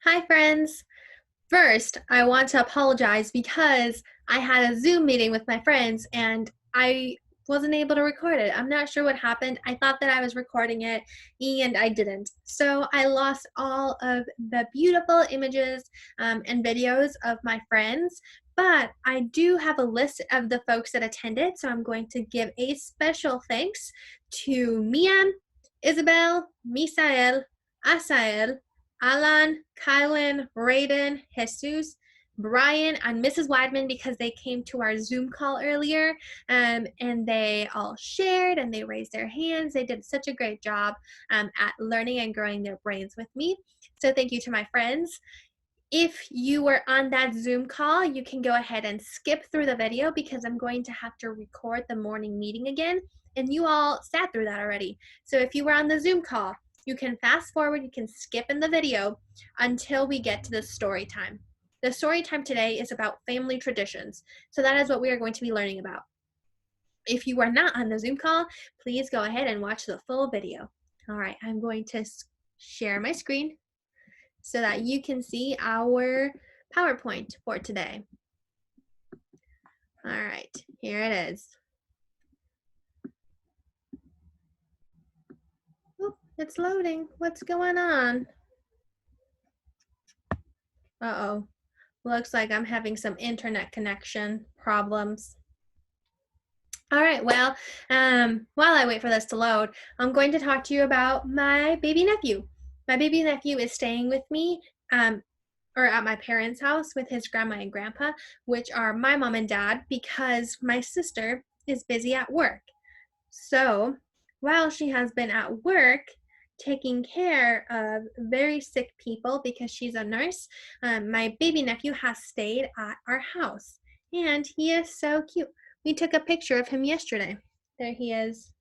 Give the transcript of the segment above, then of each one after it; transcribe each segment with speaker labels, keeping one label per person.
Speaker 1: Hi, friends. First, I want to apologize because I had a Zoom meeting with my friends and I wasn't able to record it. I'm not sure what happened. I thought that I was recording it and I didn't. So I lost all of the beautiful images and videos of my friends, but I do have a list of the folks that attended. So I'm going to give a special thanks to Mian, Isabel, Misael, Asael, Alan, Kylan, Raiden, Jesus, Brian, and Mrs. Weidman because they came to our Zoom call earlier and they all shared and they raised their hands. They did such a great job at learning and growing their brains with me. So thank you to my friends. If you were on that Zoom call, you can go ahead and skip through the video because I'm going to have to record the morning meeting again. And you all sat through that already. So if you were on the Zoom call, you can fast forward, you can skip in the video until we get to the story time. The story time today is about family traditions. So that is what we are going to be learning about. If you are not on the Zoom call, please go ahead and watch the full video. All right, I'm going to share my screen so that you can see our PowerPoint for today. All right, here it is. Oh, it's loading. What's going on? Uh-oh. Looks like I'm having some internet connection problems. All right, well, while I wait for this to load, I'm going to talk to you about my baby nephew. My baby nephew is staying with me or at my parents' house with his grandma and grandpa, which are my mom and dad, because my sister is busy at work. So while she has been at work taking care of very sick people because she's a nurse, my baby nephew has stayed at our house and he is so cute. We took a picture of him yesterday. There he is.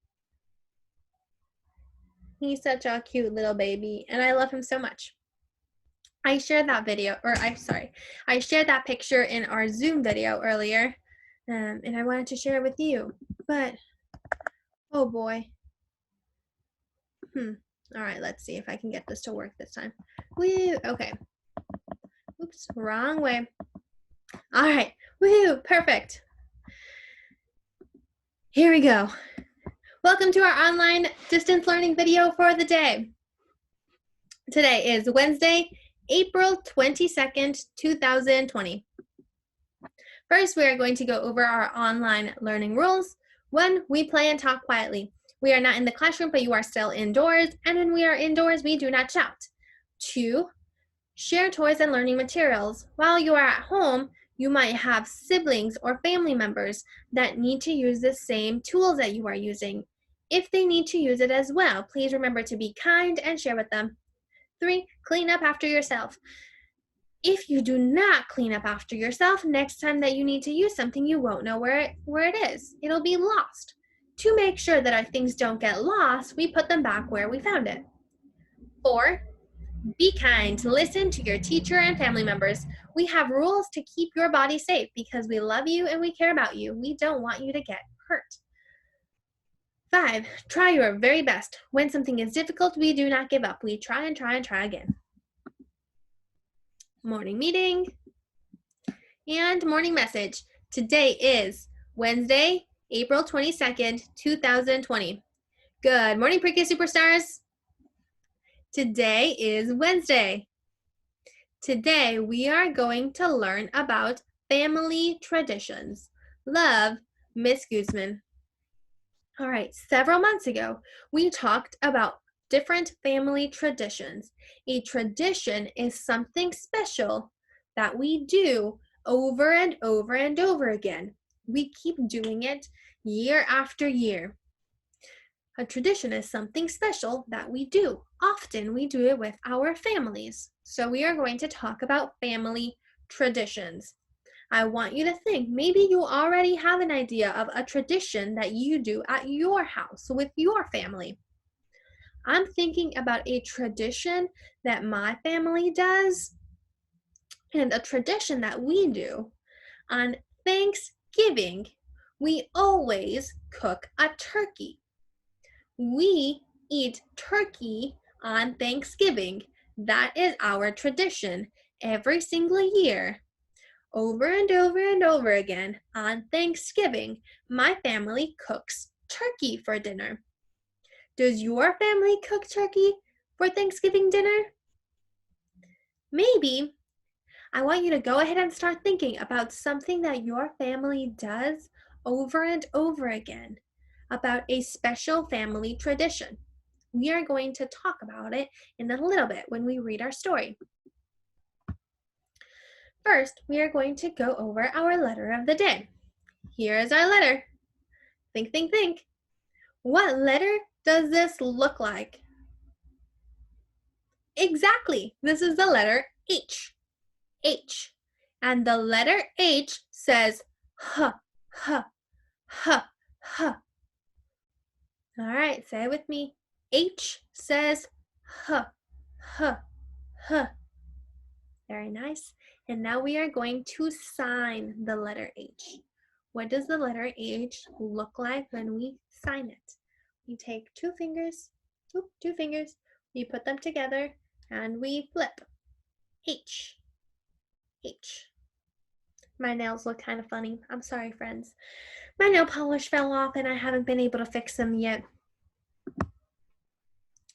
Speaker 1: He's such a cute little baby and I love him so much. I shared that video, I shared that picture in our Zoom video earlier, and I wanted to share it with you, but, oh boy. All right, let's see if I can get this to work this time. Woo, okay. Oops, wrong way. All right, woo, perfect. Here we go. Welcome to our online distance learning video for the day. Today is Wednesday, April 22nd, 2020. First, we are going to go over our online learning rules. 1, we play and talk quietly. We are not in the classroom, but you are still indoors, and when we are indoors, we do not shout. 2, share toys and learning materials. While you are at home, you might have siblings or family members that need to use the same tools that you are using. If they need to use it as well, please remember to be kind and share with them. 3, clean up after yourself. If you do not clean up after yourself, next time that you need to use something, you won't know where it is. It'll be lost. To make sure that our things don't get lost, we put them back where we found it. 4, be kind. Listen to your teacher and family members. We have rules to keep your body safe because we love you and we care about you. We don't want you to get hurt. 5, try your very best. When something is difficult, we do not give up. We try and try and try again. Morning meeting and morning message. Today is Wednesday, April 22nd, 2020. Good morning, Pre-K Superstars. Today is Wednesday. Today we are going to learn about family traditions. Love, Miss Guzman. All right, several months ago, we talked about different family traditions. A tradition is something special that we do over and over and over again. We keep doing it year after year. A tradition is something special that we do. Often we do it with our families. So we are going to talk about family traditions. I want you to think, maybe you already have an idea of a tradition that you do at your house with your family. I'm thinking about a tradition that my family does and a tradition that we do. On Thanksgiving, we always cook a turkey. We eat turkey on Thanksgiving. That is our tradition every single year. Over and over and over again, on Thanksgiving, my family cooks turkey for dinner. Does your family cook turkey for Thanksgiving dinner? Maybe. I want you to go ahead and start thinking about something that your family does over and over again, about a special family tradition. We are going to talk about it in a little bit when we read our story. First, we are going to go over our letter of the day. Here is our letter. Think, think, think. What letter does this look like? Exactly. This is the letter H. H. And the letter H says huh, huh, huh, huh. All right, say it with me. H says huh, huh, huh. Very nice. And now we are going to sign the letter H. What does the letter H look like when we sign it? We take two fingers, we put them together, and we flip. H. H. My nails look kind of funny. I'm sorry, friends. My nail polish fell off and I haven't been able to fix them yet.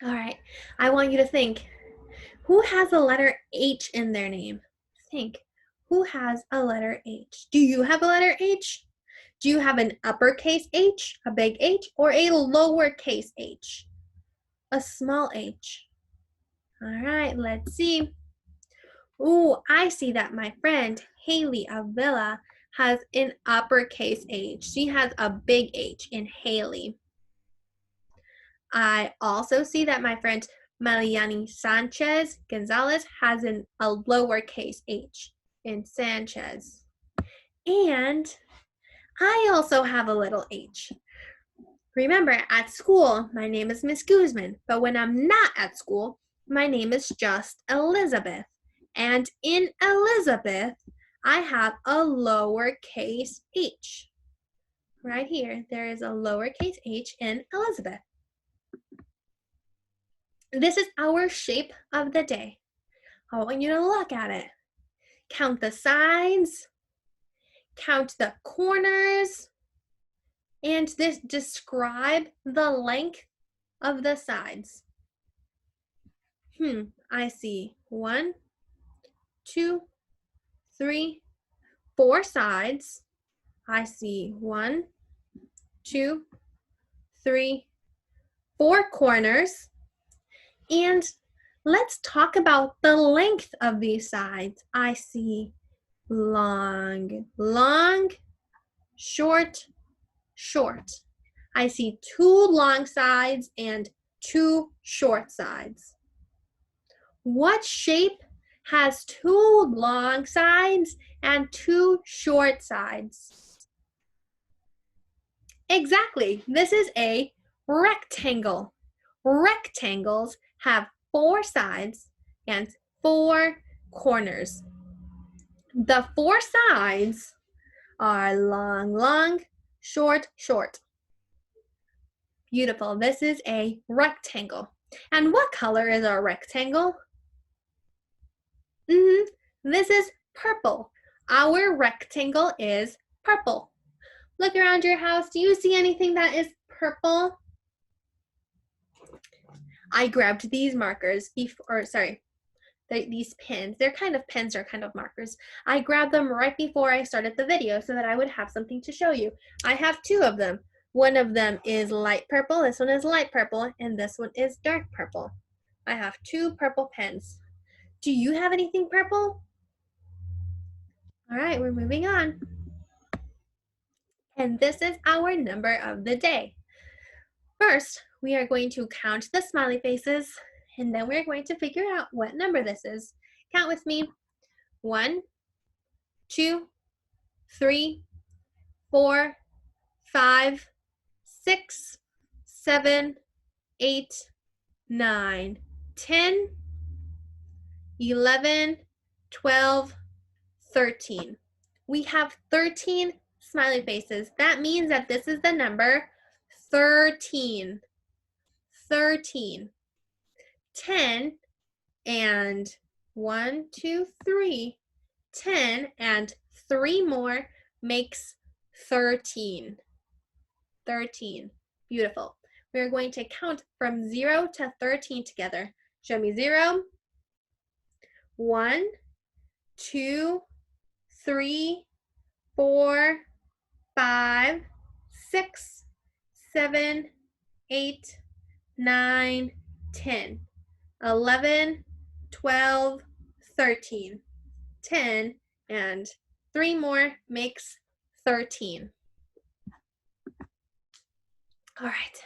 Speaker 1: All right, I want you to think, who has a letter H in their name? Think, who has a letter H? Do you have a letter H? Do you have an uppercase H, a big H, or a lowercase h? A small h. All right, let's see. Ooh, I see that my friend Haley Avila has an uppercase H. She has a big H in Haley. I also see that my friend Mariani Sanchez Gonzalez has a lowercase h in Sanchez. And I also have a little h. Remember, at school, my name is Miss Guzman, but when I'm not at school, my name is just Elizabeth. And in Elizabeth, I have a lowercase h. Right here, there is a lowercase h in Elizabeth. This is our shape of the day. I want you to look at it. Count the sides, count the corners, and describe the length of the sides. I see 1, 2, 3, 4 sides. I see 1, 2, 3, 4 corners. And let's talk about the length of these sides. I see long, long, short, short. I see 2 long sides and 2 short sides. What shape has 2 long sides and 2 short sides? Exactly. This is a rectangle. Rectangles have 4 sides and 4 corners. The 4 sides are long, long, short, short. Beautiful. This is a rectangle. And what color is our rectangle? This is purple. Our rectangle is purple. Look around your house. Do you see anything that is purple? I grabbed these markers, these pins. They're kind of pins or kind of markers. I grabbed them right before I started the video so that I would have something to show you. I have 2 of them. One of them is light purple, this one is light purple, and this one is dark purple. I have 2 purple pens. Do you have anything purple? All right, we're moving on. And this is our number of the day. First, we are going to count the smiley faces, and then we're going to figure out what number this is. Count with me. 1, 2, 3, 4, 5, 6, 7, 8, 9, 10, 11, 12, 13. We have 13 smiley faces. That means that this is the number 13. 13. 10 and 1, 2, 3, 10, and 3 more makes 13. 13. Beautiful. We're going to count from 0 to 13 together. Show me 0, 1, 2, 3, 4, 5, 6, 7, 8, 9, 10, 11, 12, 13. 10 and 3 more makes 13. All right.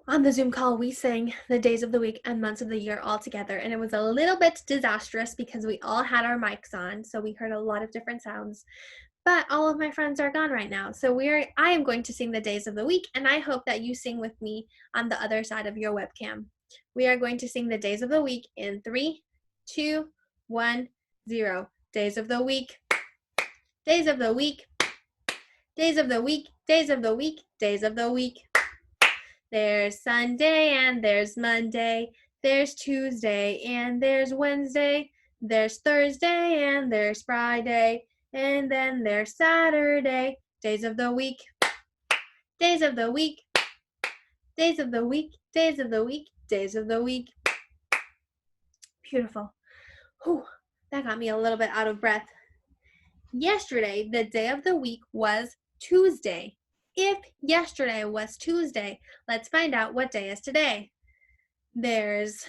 Speaker 1: On the Zoom call, we sang the days of the week and months of the year all together, and it was a little bit disastrous because we all had our mics on, so we heard a lot of different sounds. But all of my friends are gone right now, so I am going to sing the days of the week, and I hope that you sing with me on the other side of your webcam. We are going to sing the days of the week in 3, 2, 1, 0. Days of the week. Days of the week. Days of the week. Days of the week. Days of the week. There's Sunday and there's Monday. There's Tuesday and there's Wednesday. There's Thursday and there's Friday. And then there's Saturday. Days of the week. Days of the week. Days of the week. Days of the week. Days of the week. Beautiful. Whew, that got me a little bit out of breath. Yesterday, the day of the week was Tuesday. If yesterday was Tuesday, let's find out what day is today. There's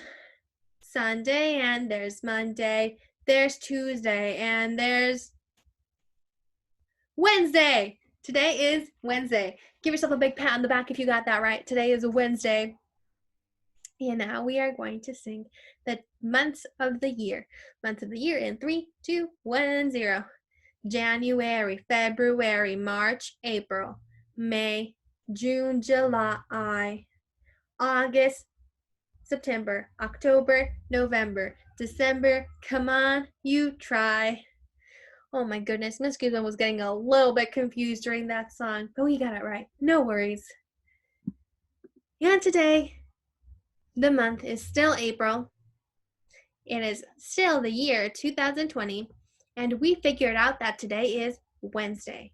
Speaker 1: Sunday and there's Monday. There's Tuesday and there's Wednesday. Today is Wednesday. Give yourself a big pat on the back if you got that right. Today is a Wednesday. And now we are going to sing the months of the year. Months of the year in 3, 2, 1, 0. January, February, March, April, May, June, July, August, September, October, November, December. Come on, you try. Oh my goodness, Miss Guzman was getting a little bit confused during that song, but we got it right. No worries. And today, the month is still April. It is still the year 2020, and we figured out that today is Wednesday.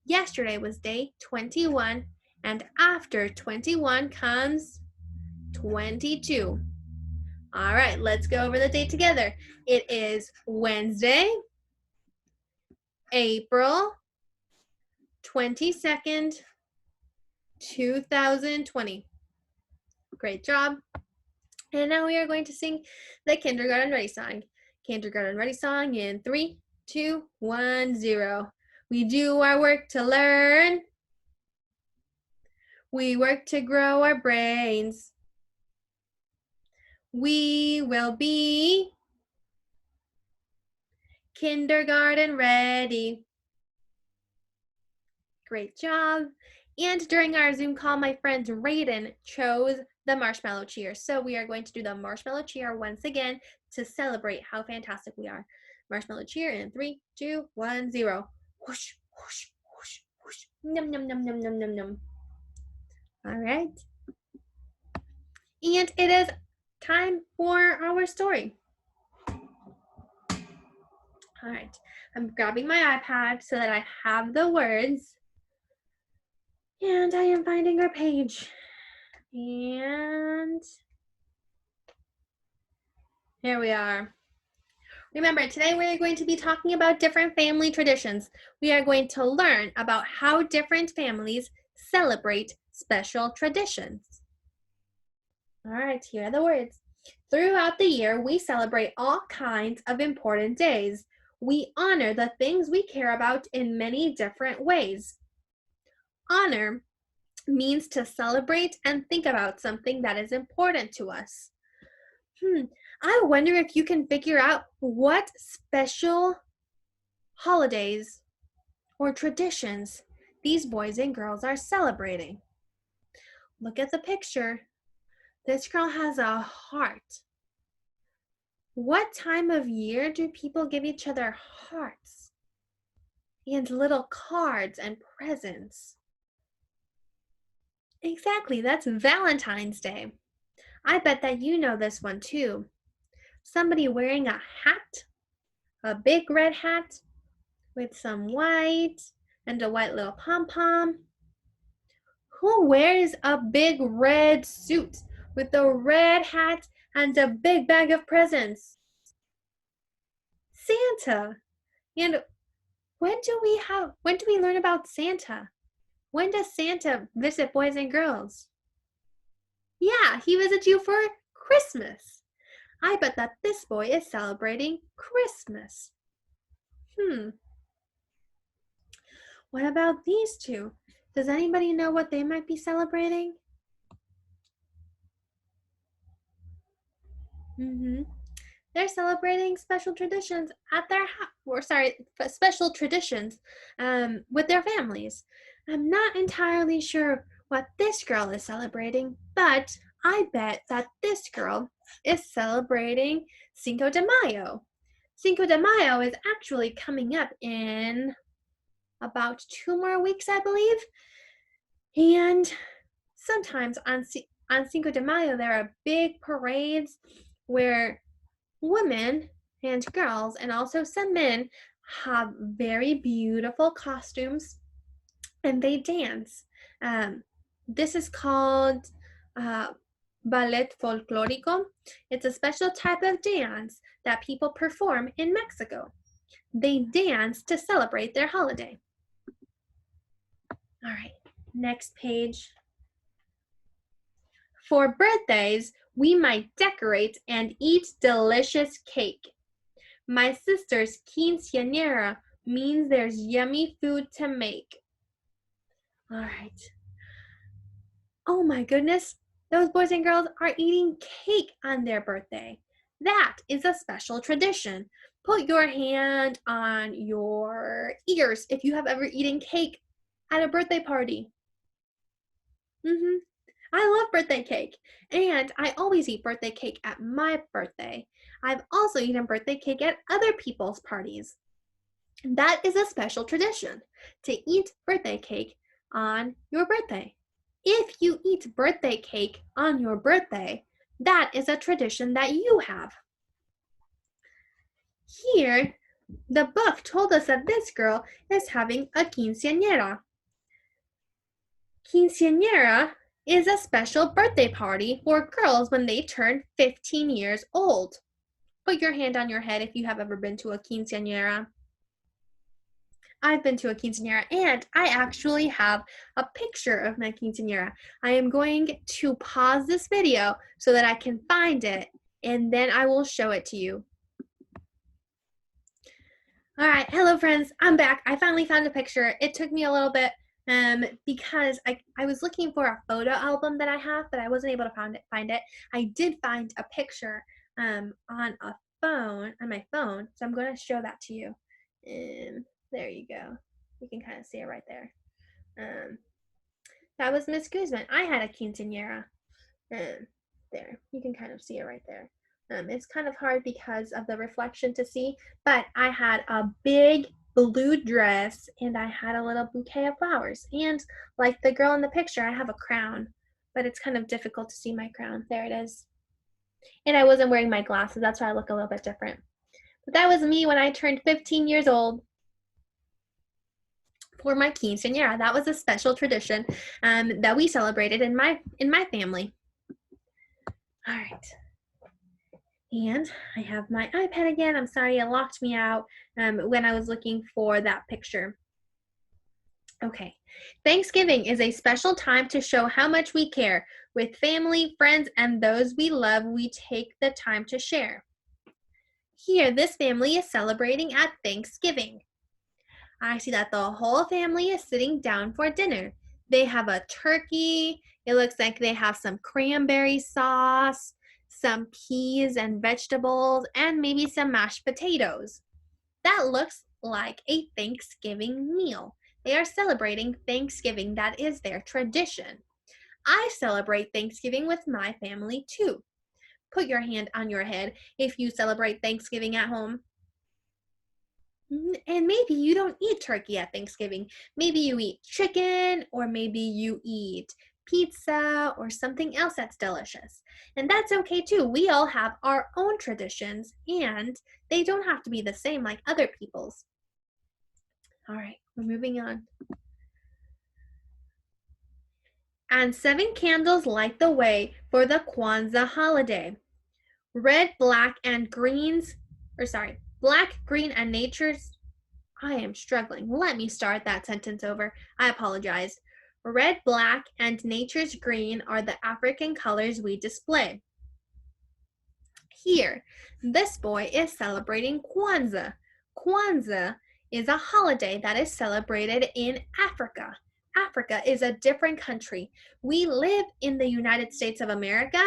Speaker 1: Yesterday was day 21, and after 21 comes 22. All right, let's go over the date together. It is Wednesday, April 22nd, 2020. Great job. And now we are going to sing the Kindergarten Ready song. Kindergarten Ready song in 3, 2, 1, 0. We do our work to learn. We work to grow our brains. We will be kindergarten ready. Great job. And during our Zoom call, my friend Raiden chose the marshmallow cheer. So we are going to do the marshmallow cheer once again to celebrate how fantastic we are. Marshmallow cheer in 3, 2, 1, 0. Whoosh, whoosh, whoosh, whoosh. Num, num, num, num, num, num, num. All right. And it is time for our story. All right. I'm grabbing my iPad so that I have the words. And I am finding our page. And here we are. Remember, today we're going to be talking about different family traditions. We are going to learn about how different families celebrate special traditions. All right, here are the words. Throughout the year, we celebrate all kinds of important days. We honor the things we care about in many different ways. Honor means to celebrate and think about something that is important to us. I wonder if you can figure out what special holidays or traditions these boys and girls are celebrating. Look at the picture. This girl has a heart. What time of year do people give each other hearts and little cards and presents? Exactly, that's Valentine's Day. I bet that you know this one too. Somebody wearing a hat, a big red hat with some white and a white little pom-pom. Who wears a big red suit with a red hat and a big bag of presents? Santa. And when do we learn about Santa? When does Santa visit boys and girls? Yeah, he visits you for Christmas. I bet that this boy is celebrating Christmas. What about these two? Does anybody know what they might be celebrating? They're celebrating special traditions at their special traditions with their families. I'm not entirely sure what this girl is celebrating, but I bet that this girl is celebrating Cinco de Mayo. Cinco de Mayo is actually coming up in about 2 more weeks, I believe. And sometimes on Cinco de Mayo, there are big parades where women and girls, and also some men, have very beautiful costumes and they dance. This is called ballet folklorico. It's a special type of dance that people perform in Mexico. They dance to celebrate their holiday. All right, next page. For birthdays, we might decorate and eat delicious cake. My sister's quinceañera means there's yummy food to make. All right. Oh my goodness, those boys and girls are eating cake on their birthday. That is a special tradition. Put your hand on your ears if you have ever eaten cake at a birthday party. I love birthday cake, and I always eat birthday cake at my birthday. I've also eaten birthday cake at other people's parties. That is a special tradition, to eat birthday cake on your birthday. If you eat birthday cake on your birthday, that is a tradition that you have. Here, the book told us that this girl is having a quinceañera. Quinceañera is a special birthday party for girls when they turn 15 years old. Put your hand on your head if you have ever been to a quinceañera. I've been to a quinceañera, and I actually have a picture of my quinceañera. I am going to pause this video so that I can find it, and then I will show it to you. All right, hello friends, I'm back. I finally found a picture. It took me a little bit because I was looking for a photo album that I have, but I wasn't able to find it. I did find a picture on my phone, so I'm going to show that to you. There you go. You can kind of see it right there. That was Miss Guzman. I had a quinceañera. There, you can kind of see it right there. It's kind of hard because of the reflection to see, but I had a big blue dress and I had a little bouquet of flowers. And like the girl in the picture, I have a crown, but it's kind of difficult to see my crown. There it is. And I wasn't wearing my glasses. That's why I look a little bit different. But that was me when I turned 15 years old. For my quinceañera. That was a special tradition that we celebrated in my family. All right. And I have my iPad again. I'm sorry, it locked me out when I was looking for that picture. Okay. Thanksgiving is a special time to show how much we care. With family, friends, and those we love, we take the time to share. Here, this family is celebrating at Thanksgiving. I see that the whole family is sitting down for dinner. They have a turkey. It looks like they have some cranberry sauce, some peas and vegetables, and maybe some mashed potatoes. That looks like a Thanksgiving meal. They are celebrating Thanksgiving. That is their tradition. I celebrate Thanksgiving with my family too. Put your hand on your head if you celebrate Thanksgiving at home. And maybe you don't eat turkey at Thanksgiving. Maybe you eat chicken, or maybe you eat pizza, or something else that's delicious. And that's okay too. We all have our own traditions, and they don't have to be the same like other people's. All right, we're moving on. And 7 candles light the way for the Kwanzaa holiday. Red, black, and greens, black, green, and nature's. I am struggling. Let me start that sentence over. I apologize. Red, black, and nature's green are the African colors we display. Here, this boy is celebrating Kwanzaa. Kwanzaa is a holiday that is celebrated in Africa. Africa is a different country. We live in the United States of America.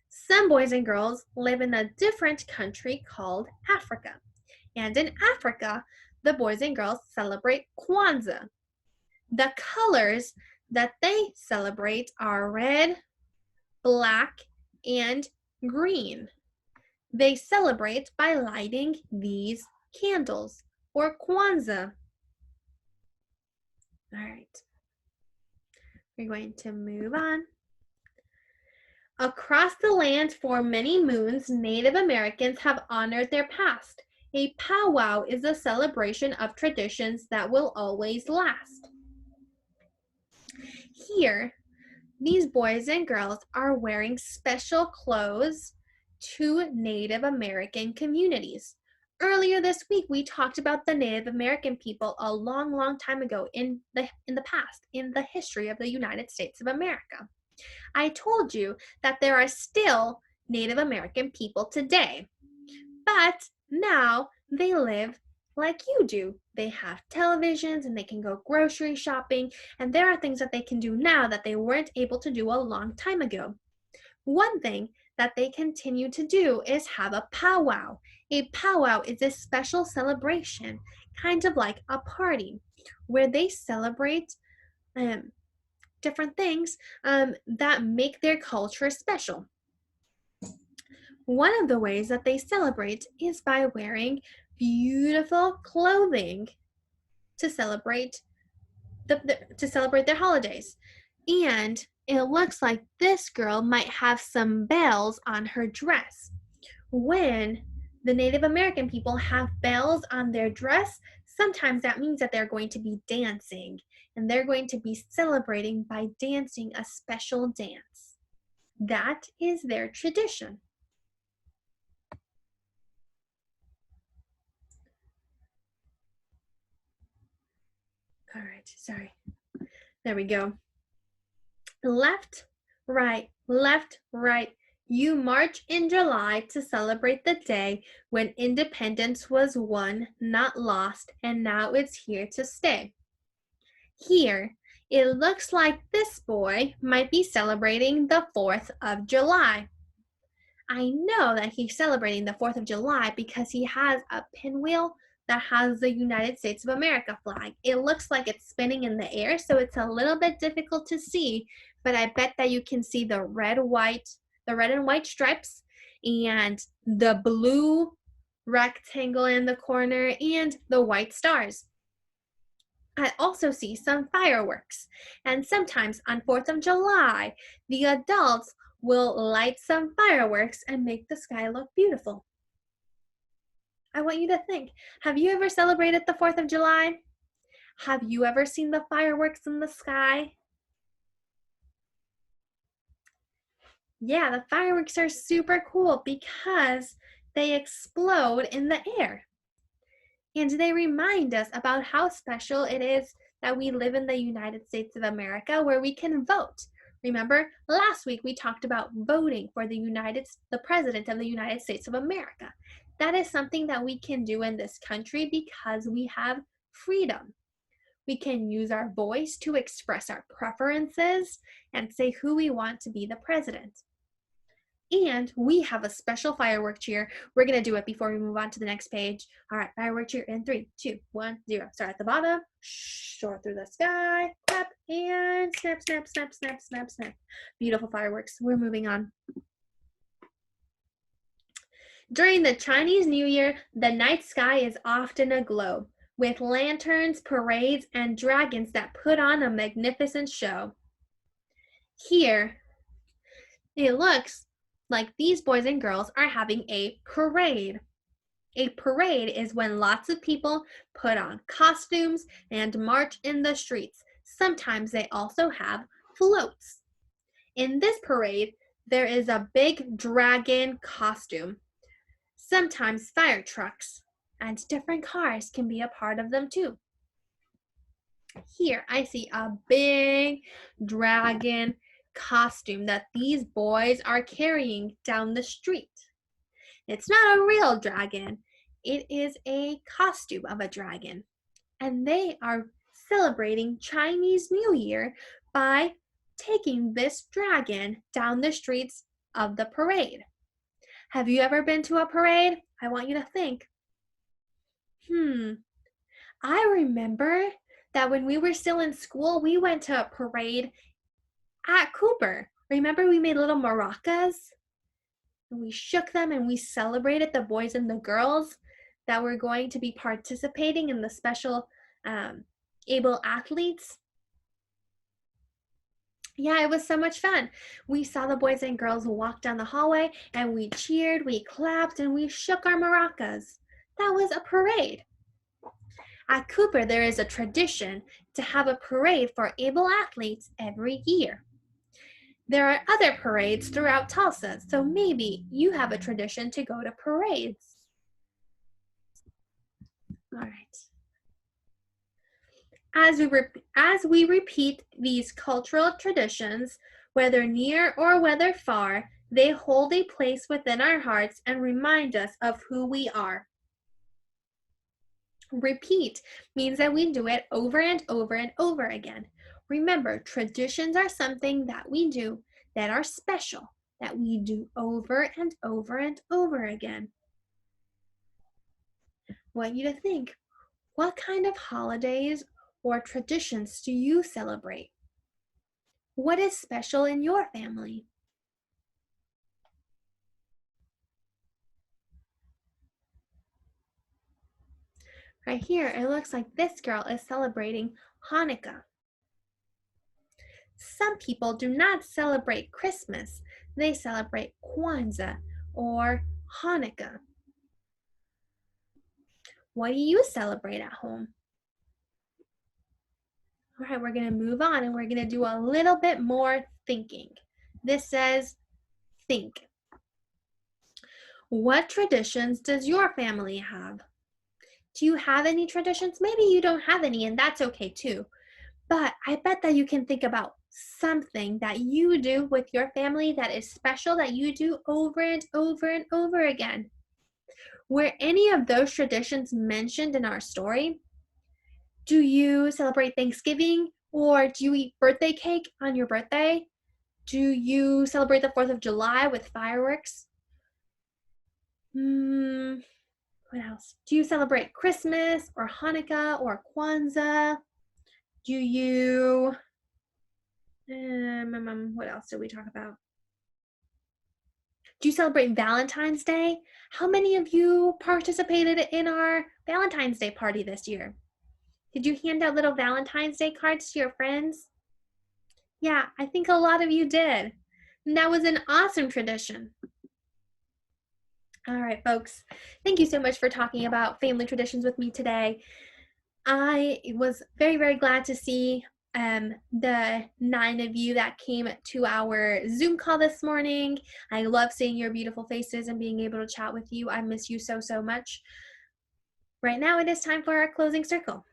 Speaker 1: Some boys and girls live in a different country called Africa. And in Africa, the boys and girls celebrate Kwanzaa. The colors that they celebrate are red, black, and green. They celebrate by lighting these candles, or Kwanzaa. All right, we're going to move on. Across the land for many moons, Native Americans have honored their past. A powwow is a celebration of traditions that will always last. Here, these boys and girls are wearing special clothes to Native American communities. Earlier this week, we talked about the Native American people a long, long time ago in the past, in the history of the United States of America. I told you that there are still Native American people today, but now they live like you do. They have televisions and they can go grocery shopping, and there are things that they can do now that they weren't able to do a long time ago. One thing that they continue to do is have a powwow. A powwow is a special celebration, kind of like a party, where they celebrate different things that make their culture special. One of the ways that they celebrate is by wearing beautiful clothing to celebrate their holidays. And it looks like this girl might have some bells on her dress. When the Native American people have bells on their dress, sometimes that means that they're going to be dancing, and they're going to be celebrating by dancing a special dance. That is their tradition. All right, sorry. There we go. Left, right, left, right. You march in July to celebrate the day when independence was won, not lost, and now it's here to stay. Here, it looks like this boy might be celebrating the 4th of July. I know that he's celebrating the 4th of July because he has a pinwheel that has the United States of America flag. It looks like it's spinning in the air, so it's a little bit difficult to see, but I bet that you can see the red and white stripes and the blue rectangle in the corner and the white stars. I also see some fireworks, and sometimes on 4th of July, the adults will light some fireworks and make the sky look beautiful. I want you to think, have you ever celebrated the 4th of July? Have you ever seen the fireworks in the sky? Yeah, the fireworks are super cool because they explode in the air. And they remind us about how special it is that we live in the United States of America where we can vote. Remember, last week we talked about voting for the President of the United States of America. That is something that we can do in this country because we have freedom. We can use our voice to express our preferences and say who we want to be the president. And we have a special firework cheer. We're going to do it before we move on to the next page. All right, firework cheer in 3, 2, 1, 0. Start at the bottom, soar through the sky, clap, and snap, snap, snap, snap, snap, snap. Beautiful fireworks. We're moving on. During the Chinese New Year, the night sky is often aglow with lanterns, parades, and dragons that put on a magnificent show. Here, it looks like these boys and girls are having a parade. A parade is when lots of people put on costumes and march in the streets. Sometimes they also have floats. In this parade, there is a big dragon costume. Sometimes fire trucks and different cars can be a part of them too. Here, I see a big dragon costume that these boys are carrying down the street. It's not a real dragon, it is a costume of a dragon. And they are celebrating Chinese New Year by taking this dragon down the streets of the parade. Have you ever been to a parade? I want you to think. I remember that when we were still in school, we went to a parade at Cooper. Remember we made little maracas? And we shook them and we celebrated the boys and the girls that were going to be participating in the special able athletes. Yeah, it was so much fun. We saw the boys and girls walk down the hallway and we cheered, we clapped, and we shook our maracas. That was a parade. At Cooper, there is a tradition to have a parade for able athletes every year. There are other parades throughout Tulsa, so maybe you have a tradition to go to parades. All right. As we repeat these cultural traditions, whether near or whether far, they hold a place within our hearts and remind us of who we are. Repeat means that we do it over and over and over again. Remember, traditions are something that we do that are special, that we do over and over and over again. I want you to think, what kind of holidays or traditions do you celebrate? What is special in your family? Right here, it looks like this girl is celebrating Hanukkah. Some people do not celebrate Christmas. They celebrate Kwanzaa or Hanukkah. What do you celebrate at home? All right, we're going to move on and we're going to do a little bit more thinking. This says think. What traditions does your family have? Do you have any traditions? Maybe you don't have any, and that's okay too. But I bet that you can think about something that you do with your family that is special, that you do over and over and over again. Were any of those traditions mentioned in our story? Do you celebrate Thanksgiving, or do you eat birthday cake on your birthday? Do you celebrate the 4th of July with fireworks? What else? Do you celebrate Christmas or Hanukkah or Kwanzaa? Do you, what else did we talk about? Do you celebrate Valentine's Day? How many of you participated in our Valentine's Day party this year? Did you hand out little Valentine's Day cards to your friends? Yeah, I think a lot of you did. And that was an awesome tradition. All right, folks. Thank you so much for talking about family traditions with me today. I was very, very glad to see the 9 of you that came to our Zoom call this morning. I love seeing your beautiful faces and being able to chat with you. I miss you so, so much. Right now, it is time for our closing circle.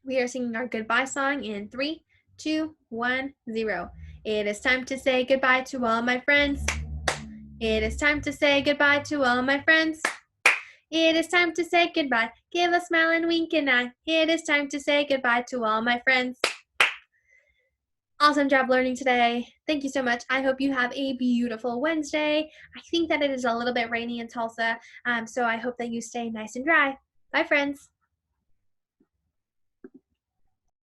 Speaker 1: We are singing our goodbye song in 3, 2, 1, 0. It is time to say goodbye to all my friends. It is time to say goodbye to all my friends. It is time to say goodbye. Give a smile and wink and eye. It is time to say goodbye to all my friends. Awesome job learning today. Thank you so much. I hope you have a beautiful Wednesday. I think that it is a little bit rainy in Tulsa, so I hope that you stay nice and dry. Bye, friends.